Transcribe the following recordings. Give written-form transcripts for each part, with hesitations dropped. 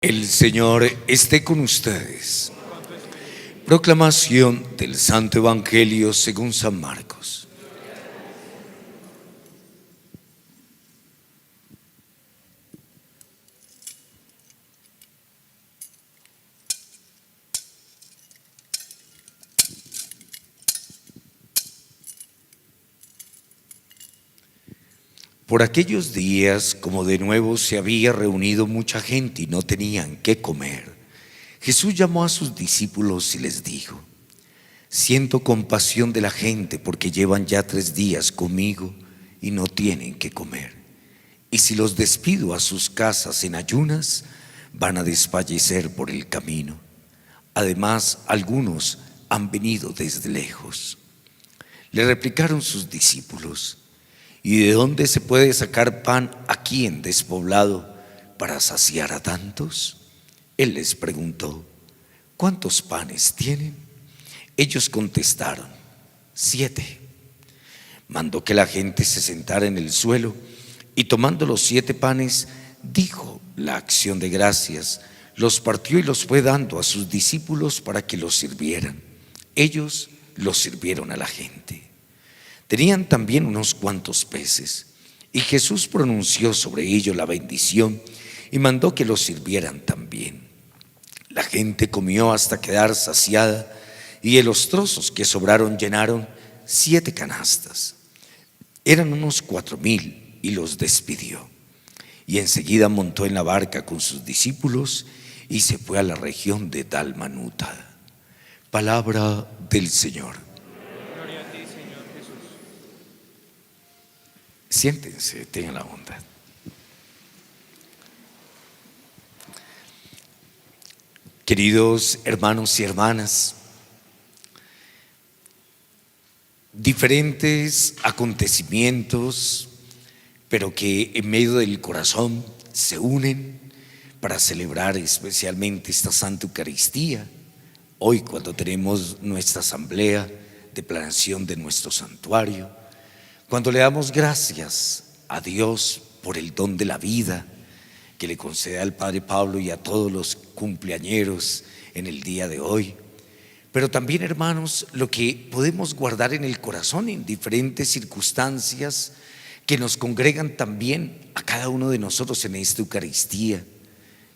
El Señor esté con ustedes. Proclamación del Santo Evangelio según San Marcos. Por aquellos días, como de nuevo se había reunido mucha gente y no tenían qué comer, Jesús llamó a sus discípulos y les dijo: siento compasión de la gente porque llevan ya 3 días conmigo y no tienen qué comer. Y si los despido a sus casas en ayunas, van a desfallecer por el camino. Además, algunos han venido desde lejos. Le replicaron sus discípulos: ¿y de dónde se puede sacar pan aquí en despoblado para saciar a tantos? Él les preguntó: ¿cuántos panes tienen? Ellos contestaron: 7. Mandó que la gente se sentara en el suelo y, tomando los 7 panes, dijo la acción de gracias, los partió y los fue dando a sus discípulos para que los sirvieran. Ellos los sirvieron a la gente. Tenían también unos cuantos peces, y Jesús pronunció sobre ellos la bendición y mandó que los sirvieran también. La gente comió hasta quedar saciada, y de los trozos que sobraron llenaron 7 canastas. Eran unos 4,000 y los despidió. Y enseguida montó en la barca con sus discípulos y se fue a la región de Dalmanuta. Palabra del Señor. Gloria a ti, Señor Jesús. Siéntense, tengan la bondad. Queridos hermanos y hermanas, diferentes acontecimientos, pero que en medio del corazón se unen para celebrar especialmente esta Santa Eucaristía. Hoy, cuando tenemos nuestra asamblea de planeación de nuestro santuario, cuando le damos gracias a Dios por el don de la vida que le concede al Padre Pablo y a todos los cumpleañeros en el día de hoy. Pero también, hermanos, lo que podemos guardar en el corazón en diferentes circunstancias que nos congregan también a cada uno de nosotros en esta Eucaristía,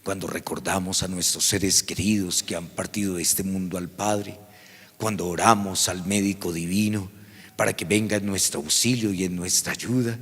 cuando recordamos a nuestros seres queridos que han partido de este mundo al Padre, cuando oramos al médico divino para que venga en nuestro auxilio y en nuestra ayuda,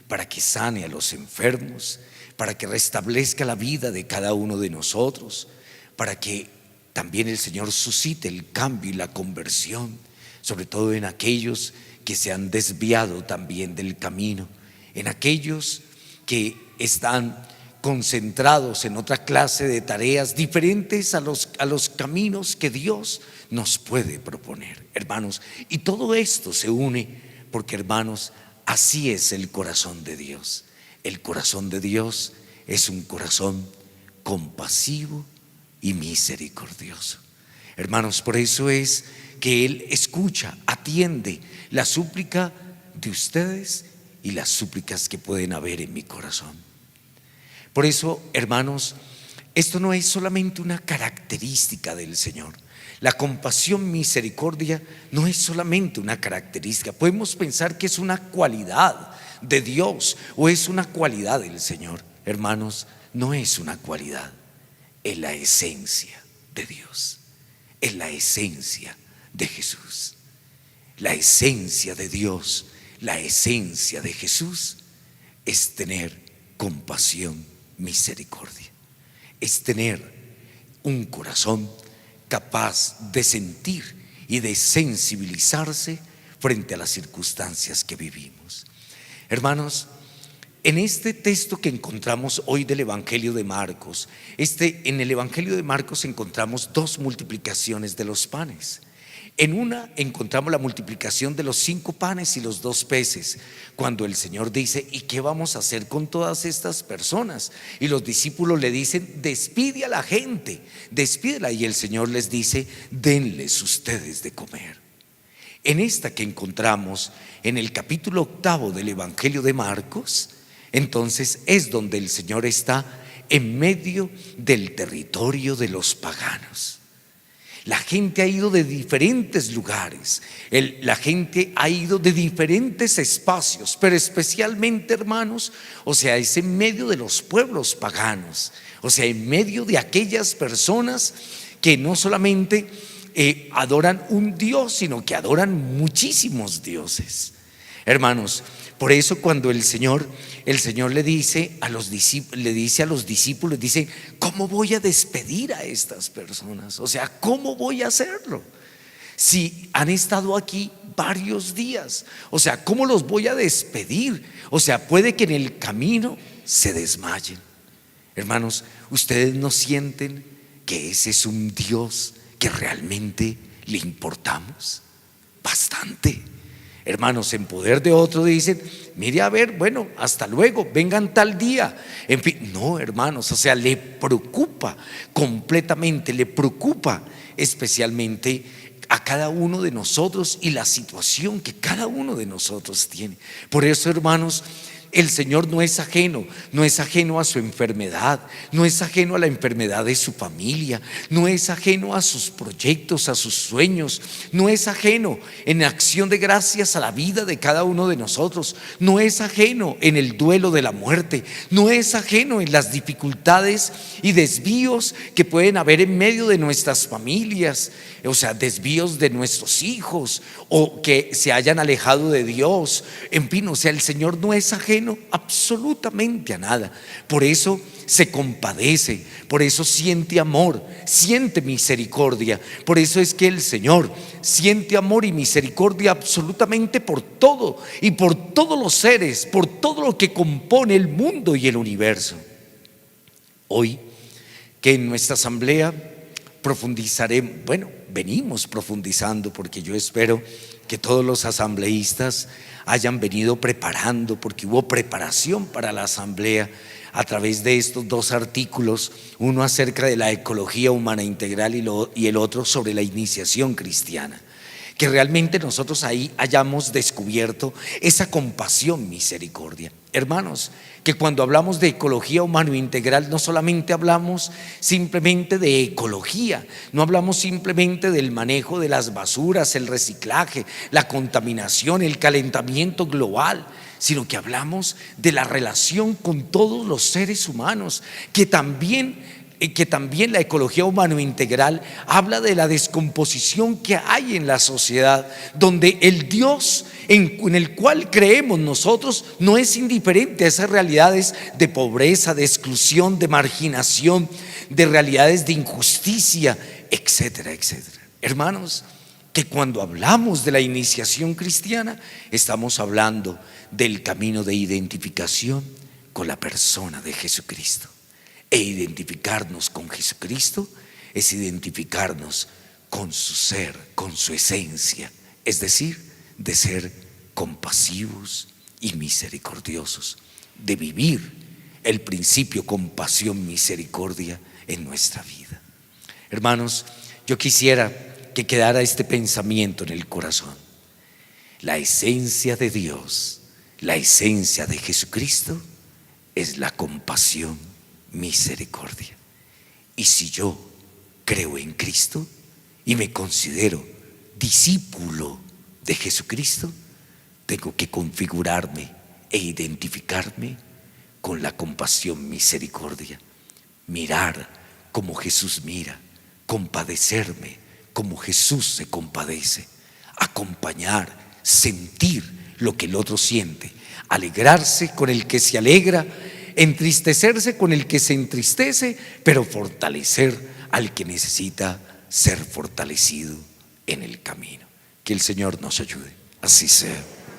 para que sane a los enfermos, para que restablezca la vida de cada uno de nosotros, para que también el Señor suscite el cambio y la conversión, sobre todo en aquellos que se han desviado también del camino, en aquellos que están concentrados en otra clase de tareas diferentes a los caminos que Dios nos puede proponer, hermanos. Y todo esto se une porque, hermanos, así es el corazón de Dios. El corazón de Dios es un corazón compasivo y misericordioso. Hermanos, por eso es que Él escucha, atiende la súplica de ustedes y las súplicas que pueden haber en mi corazón. Por eso, hermanos, esto no es solamente una característica del Señor. La compasión, misericordia no es solamente una característica. Podemos pensar que es una cualidad de Dios o es una cualidad del Señor. Hermanos, no es una cualidad, es la esencia de Dios, es la esencia de Jesús. La esencia de Dios, la esencia de Jesús es tener compasión, misericordia, es tener un corazón capaz de sentir y de sensibilizarse frente a las circunstancias que vivimos. Hermanos, en este texto que encontramos hoy del Evangelio de Marcos, en el Evangelio de Marcos encontramos 2 multiplicaciones de los panes. En una encontramos la multiplicación de los 5 panes y los 2 peces, cuando el Señor dice: ¿y qué vamos a hacer con todas estas personas? Y los discípulos le dicen: despide a la gente, despídela. Y el Señor les dice: denles ustedes de comer. En esta que encontramos en el capítulo 8 del Evangelio de Marcos, entonces es donde el Señor está en medio del territorio de los paganos. La gente ha ido de diferentes lugares, la gente ha ido de diferentes espacios, pero especialmente, hermanos, es en medio de los pueblos paganos, en medio de aquellas personas que no solamente adoran un Dios, sino que adoran muchísimos dioses. Hermanos, por eso cuando el Señor le dice a los discípulos, dice: ¿cómo voy a despedir a estas personas? ¿Cómo voy a hacerlo? Si han estado aquí varios días, ¿cómo los voy a despedir? Puede que en el camino se desmayen. Hermanos, ¿ustedes no sienten que ese es un Dios que realmente le importamos? Bastante. Hermanos, en poder de otro dicen: mire, a ver, bueno, hasta luego, vengan tal día. En fin, no, hermanos, le preocupa completamente, le preocupa especialmente a cada uno de nosotros y la situación que cada uno de nosotros tiene. Por eso, hermanos, el Señor no es ajeno a su enfermedad, no es ajeno a la enfermedad de su familia, no es ajeno a sus proyectos, a sus sueños, no es ajeno en acción de gracias a la vida de cada uno de nosotros, no es ajeno en el duelo de la muerte, no es ajeno en las dificultades y desvíos que pueden haber en medio de nuestras familias, desvíos de nuestros hijos o que se hayan alejado de Dios. En fin, el Señor no es ajeno absolutamente a nada. Por eso se compadece, por eso siente amor, siente misericordia. Por eso es que el Señor siente amor y misericordia absolutamente por todo y por todos los seres, por todo lo que compone el mundo y el universo. Hoy que en nuestra asamblea venimos profundizando, porque yo espero que todos los asambleístas hayan venido preparando, porque hubo preparación para la asamblea a través de estos dos artículos, uno acerca de la ecología humana integral y el otro sobre la iniciación cristiana. Que realmente nosotros ahí hayamos descubierto esa compasión, misericordia. Hermanos, que cuando hablamos de ecología humano integral no solamente hablamos simplemente de ecología, no hablamos simplemente del manejo de las basuras, el reciclaje, la contaminación, el calentamiento global, sino que hablamos de la relación con todos los seres humanos, que también la ecología humano integral habla de la descomposición que hay en la sociedad, donde el Dios en el cual creemos nosotros no es indiferente a esas realidades de pobreza, de exclusión, de marginación, de realidades de injusticia, etcétera, etcétera. Hermanos, que cuando hablamos de la iniciación cristiana estamos hablando del camino de identificación con la persona de Jesucristo. E identificarnos con Jesucristo es identificarnos con su ser, con su esencia, es decir, de ser compasivos y misericordiosos, de vivir el principio compasión, misericordia en nuestra vida. Hermanos, yo quisiera que quedara este pensamiento en el corazón. La esencia de Dios, la esencia de Jesucristo es la compasión, misericordia. Y si yo creo en Cristo y me considero discípulo de Jesucristo, tengo que configurarme e identificarme con la compasión, misericordia, mirar como Jesús mira, compadecerme como Jesús se compadece, acompañar, sentir lo que el otro siente, alegrarse con el que se alegra, entristecerse con el que se entristece, pero fortalecer al que necesita ser fortalecido en el camino. Que el Señor nos ayude. Así sea.